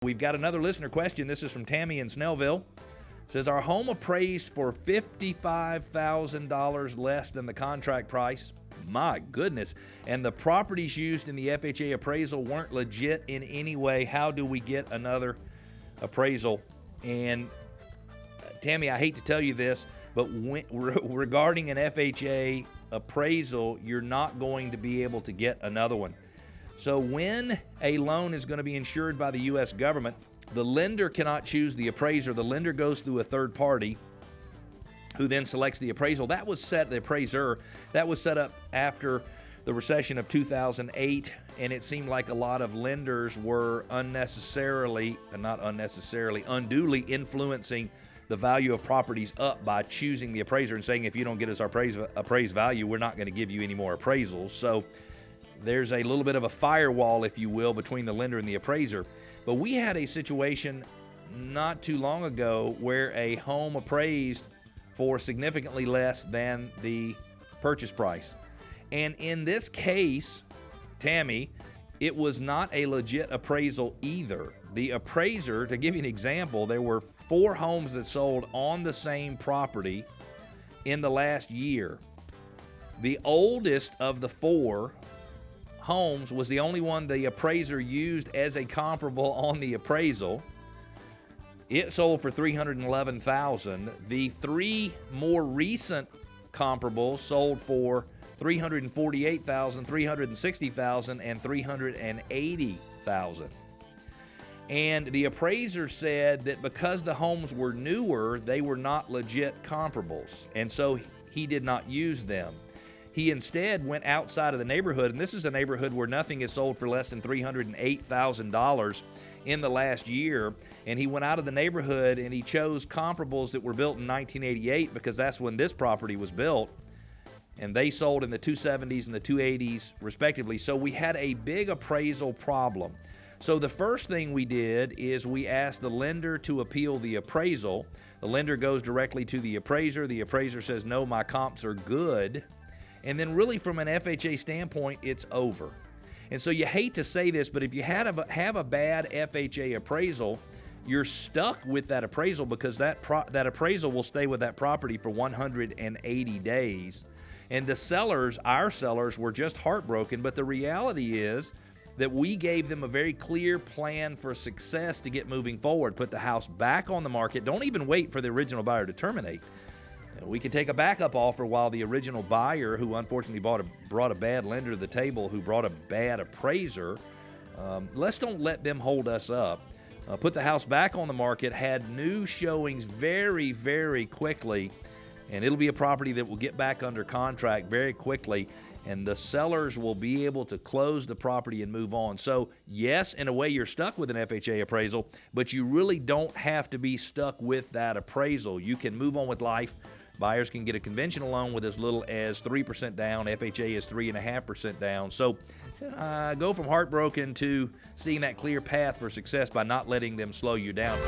We've got another listener question. This is from Tammy in Snellville. It says, our home appraised for $55,000 less than the contract price. My goodness. And the properties used in the FHA appraisal weren't legit in any way. How do we get another appraisal? And Tammy, I hate to tell you this, but regarding an FHA appraisal, you're not going to be able to get another one. So when a loan is going to be insured by the U.S. government, the lender cannot choose the appraiser. The lender goes through a third party who then selects the appraisal. The appraiser, that was set up after the recession of 2008, and it seemed like a lot of lenders were unduly influencing the value of properties up by choosing the appraiser and saying, if you don't get us our appraised value, we're not going to give you any more appraisals. So there's a little bit of a firewall, if you will, between the lender and the appraiser. But we had a situation not too long ago where a home appraised for significantly less than the purchase price. And in this case, Tammy, it was not a legit appraisal either. The appraiser, to give you an example, there were 4 homes that sold on the same property in the last year. The oldest of the 4 homes was the only one the appraiser used as a comparable on the appraisal. It sold for $311,000. The 3 more recent comparables sold for $348,000, $360,000, and $380,000. And the appraiser said that because the homes were newer, they were not legit comparables, and so he did not use them. He instead went outside of the neighborhood, and this is a neighborhood where nothing is sold for less than $308,000 in the last year, and he went out of the neighborhood and he chose comparables that were built in 1988 because that's when this property was built, and they sold in the 270s and the 280s respectively. So we had a big appraisal problem. So the first thing we did is we asked the lender to appeal the appraisal. The lender goes directly to the appraiser. The appraiser says, no, my comps are good. And then really from an FHA standpoint, it's over. And so you hate to say this, but if you have a bad FHA appraisal, you're stuck with that appraisal because that appraisal will stay with that property for 180 days. And the sellers, our sellers, were just heartbroken. But the reality is that we gave them a very clear plan for success to get moving forward. Put the house back on the market. Don't even wait for the original buyer to terminate. We can take a backup offer while the original buyer, who unfortunately brought a bad lender to the table, who brought a bad appraiser, let's don't let them hold us up. Put the house back on the market, had new showings very, very quickly, and it'll be a property that will get back under contract very quickly, and the sellers will be able to close the property and move on. So yes, in a way you're stuck with an FHA appraisal, but you really don't have to be stuck with that appraisal. You can move on with life. Buyers can get a conventional loan with as little as 3% down. FHA is 3.5% down. So go from heartbroken to seeing that clear path for success by not letting them slow you down.